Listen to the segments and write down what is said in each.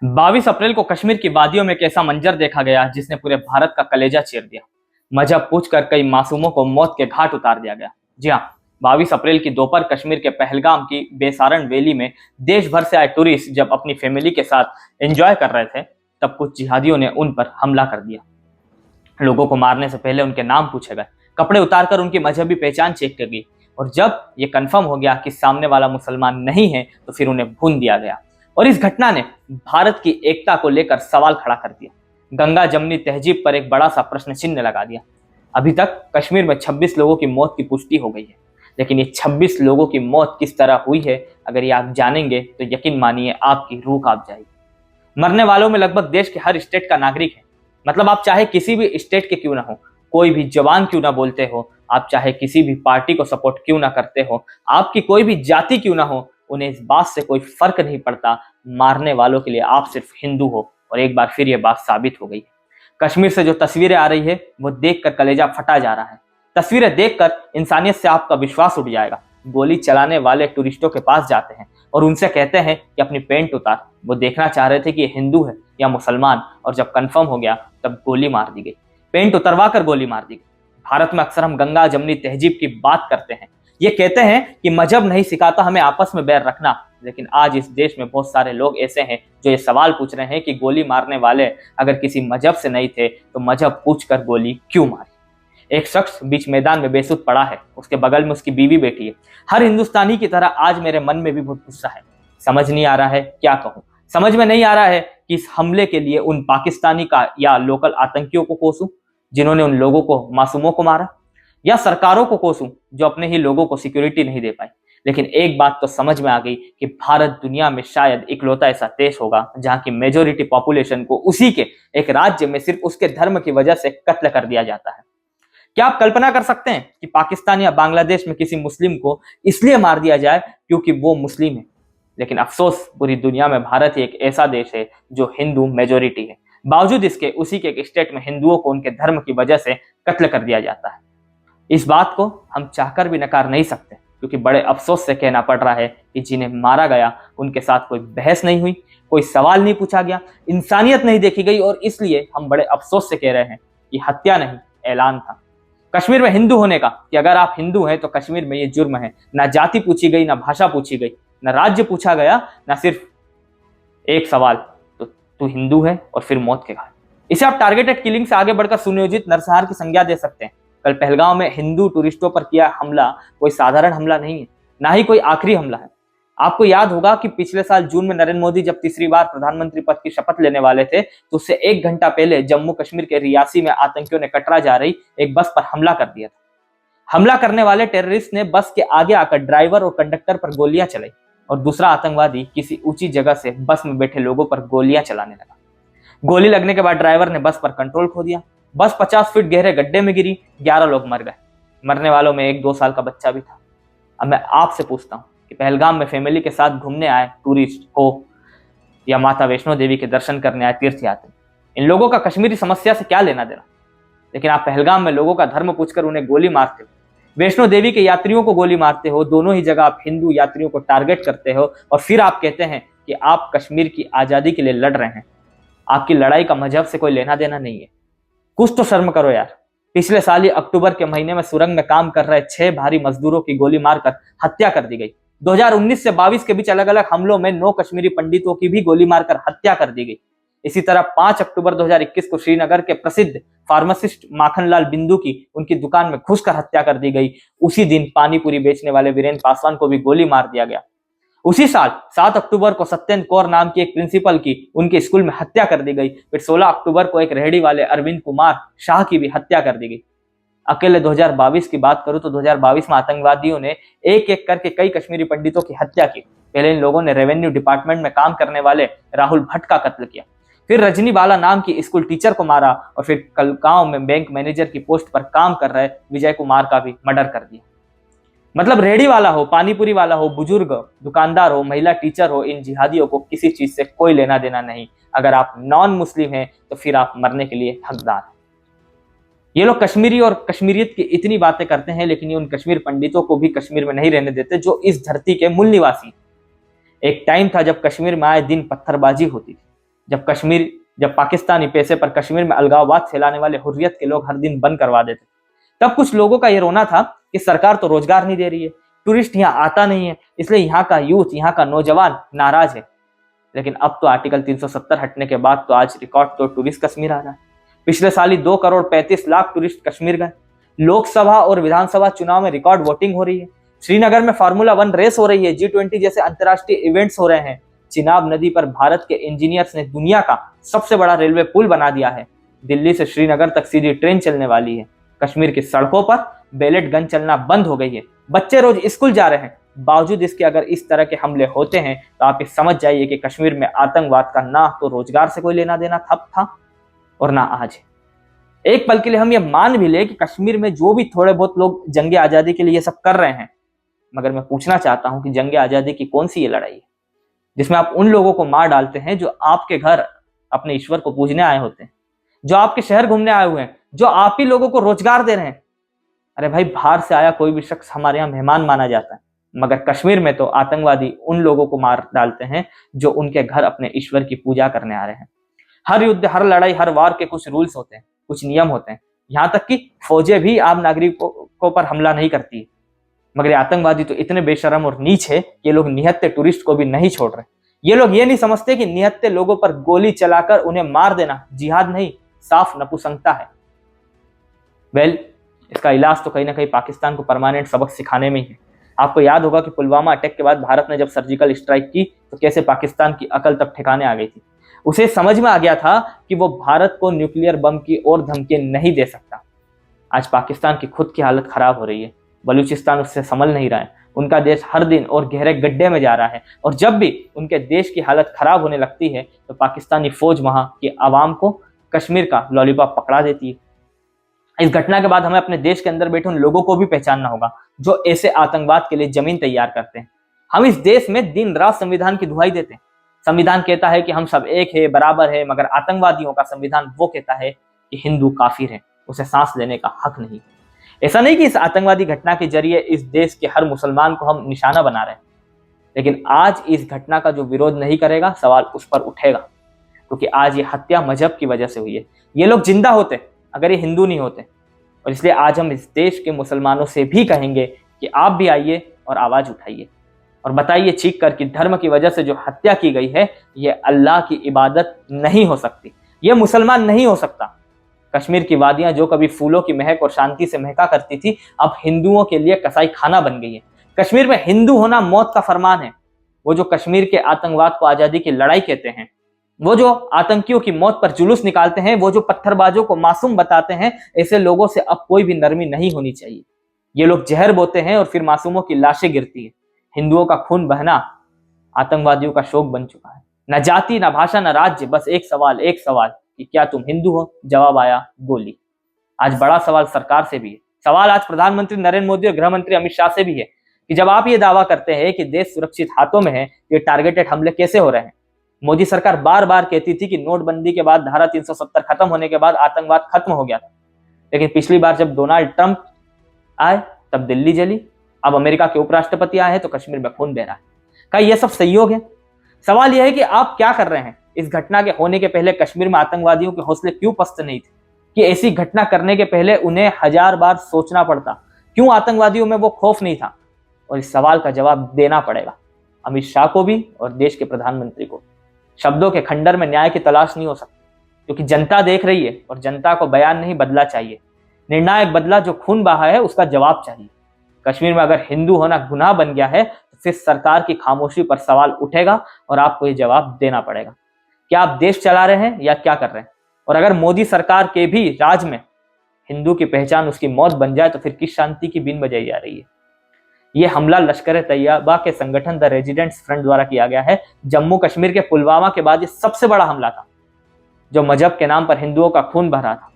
22 अप्रैल को कश्मीर की वादियों में एक ऐसा मंजर देखा गया जिसने पूरे भारत का कलेजा चीर दिया। मजहब पूछकर कई मासूमों को मौत के घाट उतार दिया गया। जी हाँ, 22 अप्रैल की दोपहर कश्मीर के पहलगाम की बेसारण वैली में देश भर से आए टूरिस्ट जब अपनी फैमिली के साथ एंजॉय कर रहे थे, तब कुछ जिहादियों ने उन पर हमला कर दिया। लोगों को मारने से पहले उनके नाम पूछे गए, कपड़े उतारकर उनकी मजहबी पहचान चेक की गई, और जब ये कंफर्म हो गया कि सामने वाला मुसलमान नहीं है तो फिर उन्हें भून दिया गया। और इस घटना ने भारत की एकता को लेकर सवाल खड़ा कर दिया। गंगा जमनी तहजीब पर एक बड़ा सा प्रश्न चिन्ह लगा दिया। अभी तक कश्मीर में 26 लोगों की मौत की पुष्टि हो गई है, लेकिन ये 26 लोगों की मौत किस तरह हुई है, अगर ये आप जानेंगे तो यकीन मानिए आपकी रूह कांप जाएगी। मरने वालों में लगभग देश के हर स्टेट का नागरिक है। मतलब आप चाहे किसी भी स्टेट के क्यों ना हो, कोई भी जवान क्यों ना बोलते हो, आप चाहे किसी भी पार्टी को सपोर्ट क्यों ना करते हो, आपकी कोई भी जाति क्यों ना हो, उन्हें इस बात से कोई फर्क नहीं पड़ता। मारने वालों के लिए आप सिर्फ हिंदू हो। और एक बार फिर यह बात साबित हो गई है। कश्मीर से जो तस्वीरें आ रही है वो देखकर कलेजा फटा जा रहा है। तस्वीरें देखकर इंसानियत से आपका विश्वास उठ जाएगा। गोली चलाने वाले टूरिस्टों के पास जाते हैं और उनसे कहते हैं कि अपनी पेंट उतार। वो देखना चाह रहे थे कि ये हिंदू है या मुसलमान, और जब कंफर्म हो गया तब गोली मार दी गई। पेंट उतरवा कर गोली मार दी गई। भारत में अक्सर हम गंगा जमनी तहजीब की बात करते हैं। ये कहते हैं कि मजहब नहीं सिखाता हमें आपस में बैर रखना, लेकिन आज इस देश में बहुत सारे लोग ऐसे हैं जो ये सवाल पूछ रहे हैं कि गोली मारने वाले अगर किसी मजहब से नहीं थे तो मजहब पूछकर गोली क्यों मारी। एक शख्स बीच मैदान में बेसुध पड़ा है, उसके बगल में उसकी बीवी बैठी है। हर हिंदुस्तानी की तरह आज मेरे मन में भी बहुत गुस्सा है। समझ नहीं आ रहा है क्या कहूं। समझ में नहीं आ रहा है कि इस हमले के लिए उन पाकिस्तानी का या लोकल आतंकियों को कोसूं जिन्होंने उन लोगों को, मासूमों को मारा, या सरकारों को कोसूं जो अपने ही लोगों को सिक्योरिटी नहीं दे पाई। लेकिन एक बात तो समझ में आ गई कि भारत दुनिया में शायद इकलौता ऐसा देश होगा जहां की मेजोरिटी पॉपुलेशन को उसी के एक राज्य में सिर्फ उसके धर्म की वजह से कत्ल कर दिया जाता है। क्या आप कल्पना कर सकते हैं कि पाकिस्तान या बांग्लादेश में किसी मुस्लिम को इसलिए मार दिया जाए क्योंकि वो मुस्लिम है? लेकिन अफसोस, पूरी दुनिया में भारत ही एक ऐसा देश है जो हिंदू मेजोरिटी है। बावजूद इसके उसी के एक स्टेट में हिंदुओं को उनके धर्म की वजह से कत्ल कर दिया जाता है। इस बात को हम चाहकर भी नकार नहीं सकते, क्योंकि बड़े अफसोस से कहना पड़ रहा है कि जिन्हें मारा गया उनके साथ कोई बहस नहीं हुई, कोई सवाल नहीं पूछा गया, इंसानियत नहीं देखी गई, और इसलिए हम बड़े अफसोस से कह रहे हैं कि हत्या नहीं, ऐलान था। कश्मीर में हिंदू होने का, कि अगर आप हिंदू हैं तो कश्मीर में ये जुर्म है। ना जाति पूछी गई, ना भाषा पूछी गई, ना राज्य पूछा गया, ना सिर्फ एक सवाल, तो तू हिंदू है, और फिर मौत के घाट। इसे आप टारगेटेड किलिंग से आगे बढ़कर सुनियोजित नरसंहार की संज्ञा दे सकते हैं। कल पहलगांव में हिंदू टूरिस्टों पर किया हमला कोई साधारण हमला नहीं है, ना ही कोई आखिरी हमला है। आपको याद होगा कि पिछले साल जून में नरेंद्र मोदी जब तीसरी बार प्रधानमंत्री पद की शपथ लेने वाले थे, तो उससे 1 घंटा पहले जम्मू कश्मीर के रियासी में आतंकियों ने कटरा जा रही एक बस पर हमला कर दिया था। हमला करने वाले टेररिस्ट ने बस के आगे आकर ड्राइवर और कंडक्टर पर गोलियां चलाई, और दूसरा आतंकवादी किसी ऊंची जगह से बस में बैठे लोगों पर गोलियां चलाने लगा। गोली लगने के बाद ड्राइवर ने बस पर कंट्रोल खो दिया। बस 50 फीट गहरे गड्ढे में गिरी। 11 लोग मर गए। मरने वालों में 1-2 साल का बच्चा भी था। अब मैं आपसे पूछता हूं कि पहलगाम में फैमिली के साथ घूमने आए टूरिस्ट हो या माता वैष्णो देवी के दर्शन करने आए तीर्थयात्री, इन लोगों का कश्मीरी समस्या से क्या लेना देना? लेकिन आप पहलगाम में लोगों का धर्म पूछकर उन्हें गोली मारते हो, वैष्णो देवी के यात्रियों को गोली मारते हो, दोनों ही जगह आप हिंदू यात्रियों को टारगेट करते हो, और फिर आप कहते हैं कि आप कश्मीर की आजादी के लिए लड़ रहे हैं। आपकी लड़ाई का मजहब से कोई लेना देना नहीं है। कुछ तो शर्म करो यार। पिछले साल ही अक्टूबर के महीने में सुरंग में काम कर रहे 6 भारी मजदूरों की गोली मारकर हत्या कर दी गई। 2019 से 22 के बीच अलग अलग हमलों में 9 कश्मीरी पंडितों की भी गोली मारकर हत्या कर दी गई। इसी तरह 5 अक्टूबर 2021 को श्रीनगर के प्रसिद्ध फार्मासिस्ट माखनलाल बिंदु की उनकी दुकान में घुसकर हत्या कर दी गई। उसी दिन पानीपुरी बेचने वाले वीरेंद्र पासवान को भी गोली मार दिया गया। उसी साल 7 अक्टूबर को सत्येंद्र कौर नाम की एक प्रिंसिपल की उनके स्कूल में हत्या कर दी गई। फिर 16 अक्टूबर को एक रेहड़ी वाले अरविंद कुमार शाह की भी हत्या कर दी गई। अकेले 2022 की बात करूं तो 2022 में आतंकवादियों ने एक एक करके कई कश्मीरी पंडितों की हत्या की। पहले इन लोगों ने रेवेन्यू डिपार्टमेंट में काम करने वाले राहुल भट्ट का कत्ल किया, फिर रजनी बाला नाम की स्कूल टीचर को मारा, और फिर कलगांव में बैंक मैनेजर की पोस्ट पर काम कर रहे विजय कुमार का भी मर्डर कर दिया। मतलब रेहड़ी वाला हो, पानीपुरी वाला हो, बुजुर्ग दुकानदार हो, महिला टीचर हो, इन जिहादियों को किसी चीज से कोई लेना देना नहीं। अगर आप नॉन मुस्लिम हैं तो फिर आप मरने के लिए हकदार हैं। ये लोग कश्मीरी और कश्मीरियत की इतनी बातें करते हैं, लेकिन ये उन कश्मीर पंडितों को भी कश्मीर में नहीं रहने देते जो इस धरती के मूल निवासी। एक टाइम था जब कश्मीर में आए दिन पत्थरबाजी होती थी, जब पाकिस्तानी पैसे पर कश्मीर में अलगाववाद फैलाने वाले हुर्रियत के लोग हर दिन बंद करवा देते, तब कुछ लोगों का यह रोना था कि सरकार तो रोजगार नहीं दे रही है, टूरिस्ट यहाँ आता नहीं है, इसलिए यहाँ का यूथ, यहाँ का नौजवान नाराज है। लेकिन अब तो आर्टिकल 370 हटने के बाद तो आज रिकॉर्ड तो टूरिस्ट कश्मीर आ रहा है। पिछले साल ही 2,35,00,000 टूरिस्ट कश्मीर गए। लोकसभा और विधानसभा चुनाव में रिकॉर्ड वोटिंग हो रही है। श्रीनगर में फार्मूला 1 रेस हो रही है। G20 जैसे अंतर्राष्ट्रीय इवेंट्स हो रहे हैं। चिनाब नदी पर भारत के इंजीनियर्स ने दुनिया का सबसे बड़ा रेलवे पुल बना दिया है। दिल्ली से श्रीनगर तक सीधी ट्रेन चलने वाली है। कश्मीर की सड़कों पर बैलेट गन चलना बंद हो गई है। बच्चे रोज स्कूल जा रहे हैं। बावजूद इसके अगर इस तरह के हमले होते हैं तो आप ये समझ जाइए कि कश्मीर में आतंकवाद का ना तो रोजगार से कोई लेना देना था और ना आज है। एक पल के लिए हम ये मान भी ले कि कश्मीर में जो भी थोड़े बहुत लोग जंगे आजादी के लिए ये सब कर रहे हैं, मगर मैं पूछना चाहता हूं कि जंगे आजादी की कौन सी ये लड़ाई है जिसमें आप उन लोगों को मार डालते हैं जो आपके घर अपने ईश्वर को पूजने आए होते हैं, जो आपके शहर घूमने आए हुए हैं, जो आप ही लोगों को रोजगार दे रहे हैं। अरे भाई, बाहर से आया कोई भी शख्स हमारे यहाँ मेहमान माना जाता है, मगर कश्मीर में तो आतंकवादी उन लोगों को मार डालते हैं जो उनके घर अपने ईश्वर की पूजा करने आ रहे हैं। हर युद्ध, हर लड़ाई, हर वार के कुछ रूल्स होते हैं, कुछ नियम होते हैं। यहाँ तक कि फौजें भी आम नागरिकों पर हमला नहीं करती है, मगर आतंकवादी तो इतने बेशरम और नीच है कि ये लोग निहत्थे टूरिस्ट को भी नहीं छोड़ रहे। ये लोग ये नहीं समझते कि निहत्थे लोगों पर गोली चलाकर उन्हें मार देना जिहाद नहीं, साफ नपुंसकता है। इसका इलाज तो कहीं ना कहीं पाकिस्तान को परमानेंट सबक सिखाने में ही है। आपको याद होगा कि पुलवामा अटैक के बाद भारत ने जब सर्जिकल स्ट्राइक की तो कैसे पाकिस्तान की अकल तब ठिकाने आ गई थी। उसे समझ में आ गया था कि वो भारत को न्यूक्लियर बम की और धमकियां नहीं दे सकता। आज पाकिस्तान की खुद की हालत खराब हो रही है। बलूचिस्तान उससे संभल नहीं रहा है। उनका देश हर दिन और गहरे गड्ढे में जा रहा है, और जब भी उनके देश की हालत खराब होने लगती है तो पाकिस्तानी फौज वहां की आवाम को कश्मीर का लॉलीपॉप पकड़ा देती है। इस घटना के बाद हमें अपने देश के अंदर बैठे उन लोगों को भी पहचानना होगा जो ऐसे आतंकवाद के लिए जमीन तैयार करते हैं। हम इस देश में दिन रात संविधान की दुहाई देते हैं। संविधान कहता है कि हम सब एक है, बराबर है, मगर आतंकवादियों का संविधान वो कहता है कि हिंदू काफिर है, उसे सांस लेने का हक नहीं। ऐसा नहीं कि इस आतंकवादी घटना के जरिए इस देश के हर मुसलमान को हम निशाना बना रहे हैं, लेकिन आज इस घटना का जो विरोध नहीं करेगा सवाल उस पर उठेगा, क्योंकि आज ये हत्या मजहब की वजह से हुई है। ये लोग जिंदा होते अगर ये हिंदू नहीं होते, और इसलिए आज हम इस देश के मुसलमानों से भी कहेंगे कि आप भी आइए और आवाज उठाइए और बताइए चीख कर कि धर्म की वजह से जो हत्या की गई है ये अल्लाह की इबादत नहीं हो सकती, ये मुसलमान नहीं हो सकता। कश्मीर की वादियां जो कभी फूलों की महक और शांति से महका करती थी, अब हिंदुओं के लिए कसाई खाना बन गई है। कश्मीर में हिंदू होना मौत का फरमान है। वो जो कश्मीर के आतंकवाद को आजादी की लड़ाई कहते हैं, वो जो आतंकियों की मौत पर जुलूस निकालते हैं, वो जो पत्थरबाजों को मासूम बताते हैं, ऐसे लोगों से अब कोई भी नरमी नहीं होनी चाहिए। ये लोग जहर बोते हैं और फिर मासूमों की लाशें गिरती है। हिंदुओं का खून बहना आतंकवादियों का शौक बन चुका है। न जाति, न भाषा, न राज्य, बस एक सवाल कि क्या तुम हिंदू हो? जवाब आया गोली। आज बड़ा सवाल सरकार से भी है। सवाल आज प्रधानमंत्री नरेंद्र मोदी और गृह मंत्री अमित शाह से भी है कि जब आप ये दावा करते हैं कि देश सुरक्षित हाथों में है, ये टारगेटेड हमले कैसे हो रहे हैं? मोदी सरकार बार बार कहती थी कि नोटबंदी के बाद धारा 370 खत्म होने के बाद आतंकवाद खत्म हो गया था, लेकिन पिछली बार जब डोनाल्ड ट्रंप आए तब दिल्ली जली। अब अमेरिका के उपराष्ट्रपति आए हैं तो कश्मीर में खून बह रहा है। क्या यह सब संयोग है? सवाल यह है कि आप क्या कर रहे हैं? इस घटना के होने के पहले कश्मीर में आतंकवादियों के हौसले क्यों पस्त नहीं थे कि ऐसी घटना करने के पहले उन्हें 1000 बार सोचना पड़ता? क्यों आतंकवादियों में वो खौफ नहीं था? और इस सवाल का जवाब देना पड़ेगा अमित शाह को भी और देश के प्रधानमंत्री को। शब्दों के खंडर में न्याय की तलाश नहीं हो सकती, क्योंकि जनता देख रही है और जनता को बयान नहीं बदला चाहिए, निर्णायक बदला जो खून बहा है उसका जवाब चाहिए। कश्मीर में अगर हिंदू होना गुनाह बन गया है तो फिर सरकार की खामोशी पर सवाल उठेगा और आपको ये जवाब देना पड़ेगा। क्या आप देश चला रहे हैं या क्या कर रहे हैं? और अगर मोदी सरकार के भी राज में हिंदू की पहचान उसकी मौत बन जाए तो फिर किस शांति की बीन बजाई जा रही है? यह हमला लश्कर तैयबा के संगठन द रेजिडेंट्स फ्रंट द्वारा किया गया है। जम्मू कश्मीर के पुलवामा के बाद ये सबसे बड़ा हमला था जो मजहब के नाम पर हिंदुओं का खून बह रहा था।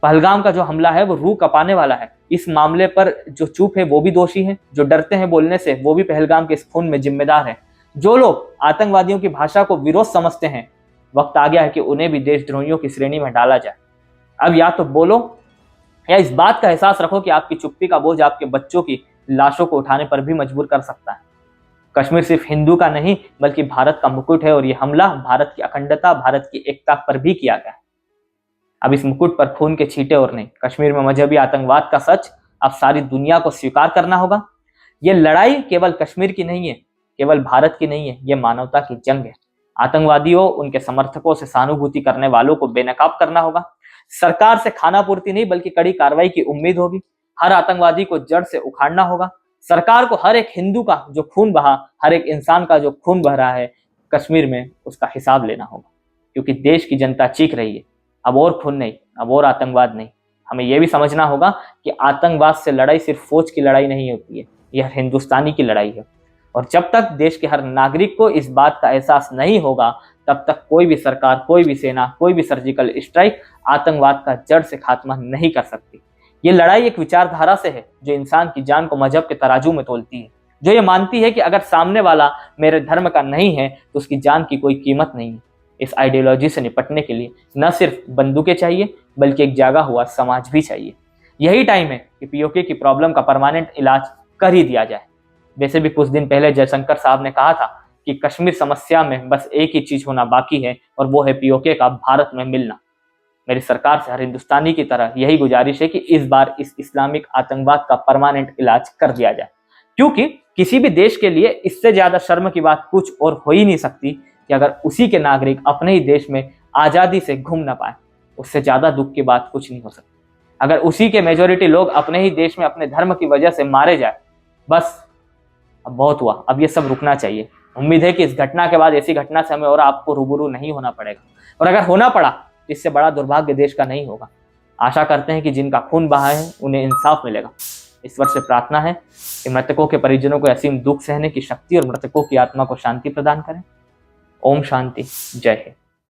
पहलगाम का जो हमला है वो रूह कपाने वाला है। इस मामले पर जो चुप है वो भी दोषी है, जो डरते हैं बोलने से वो भी पहलगाम के इस खून में जिम्मेदार है। जो लोग आतंकवादियों की भाषा को विरोध समझते हैं, वक्त आ गया है कि उन्हें भी देशद्रोहियों की श्रेणी में डाला जाए। अब या तो बोलो या इस बात का एहसास रखो कि आपकी चुप्पी का बोझ आपके बच्चों की लाशों को उठाने पर भी मजबूर कर सकता है। कश्मीर सिर्फ हिंदू का नहीं बल्कि भारत का मुकुट है और ये हमला भारत की अखंडता, भारत की एकता पर भी किया गया है। अब इस मुकुट पर खून के छींटे और नहीं, कश्मीर में मजहबी आतंकवाद का सच अब सारी दुनिया को स्वीकार करना होगा। ये लड़ाई केवल कश्मीर की नहीं है, केवल भारत की नहीं है, ये मानवता की जंग है। आतंकवादियों, उनके समर्थकों से सहानुभूति करने वालों को बेनकाब करना होगा। सरकार से खाना पूर्ति नहीं बल्कि कड़ी कार्रवाई की उम्मीद होगी। हर आतंकवादी को जड़ से उखाड़ना होगा। सरकार को हर एक हिंदू का जो खून बहा, हर एक इंसान का जो खून बह रहा है कश्मीर में, उसका हिसाब लेना होगा, क्योंकि देश की जनता चीख रही है, अब और खून नहीं, अब और आतंकवाद नहीं। हमें यह भी समझना होगा कि आतंकवाद से लड़ाई सिर्फ फौज की लड़ाई नहीं होती है, यह हिंदुस्तानी की लड़ाई है। और जब तक देश के हर नागरिक को इस बात का एहसास नहीं होगा, तब तक कोई भी सरकार, कोई भी सेना, कोई भी सर्जिकल स्ट्राइक आतंकवाद का जड़ से खात्मा नहीं कर सकती। ये लड़ाई एक विचारधारा से है जो इंसान की जान को मजहब के तराजू में तोलती है, जो ये मानती है कि अगर सामने वाला मेरे धर्म का नहीं है तो उसकी जान की कोई कीमत नहीं है। इस आइडियोलॉजी से निपटने के लिए न सिर्फ बंदूकें चाहिए बल्कि एक जागा हुआ समाज भी चाहिए। यही टाइम है कि पीओके की प्रॉब्लम का परमानेंट इलाज कर ही दिया जाए। वैसे भी कुछ दिन पहले जयशंकर साहब ने कहा था कि कश्मीर समस्या में बस एक ही चीज होना बाकी है और वो है पीओके का भारत में मिलना। मेरी सरकार से हर हिंदुस्तानी की तरह यही गुजारिश है कि इस बार इस इस्लामिक आतंकवाद का परमानेंट इलाज कर दिया जाए, क्योंकि किसी भी देश के लिए इससे ज्यादा शर्म की बात कुछ और हो ही नहीं सकती कि अगर उसी के नागरिक अपने ही देश में आजादी से घूम ना पाए। उससे ज्यादा दुख की बात कुछ नहीं हो सकती। अगर उसी के मेजोरिटी लोग अपने ही देश में अपने धर्म की वजह से मारे जाए, बस अब बहुत हुआ, अब ये सब रुकना चाहिए। उम्मीद है कि इस घटना के बाद ऐसी घटना से हमें और आपको रूबरू नहीं होना पड़ेगा, और अगर होना पड़ा तो इससे बड़ा दुर्भाग्य देश का नहीं होगा। आशा करते हैं कि जिनका खून बहा है उन्हें इंसाफ मिलेगा। ईश्वर से प्रार्थना है कि मृतकों के परिजनों को असीम दुख सहने की शक्ति और मृतकों की आत्मा को शांति प्रदान करें। ओम शांति, जय हिंद।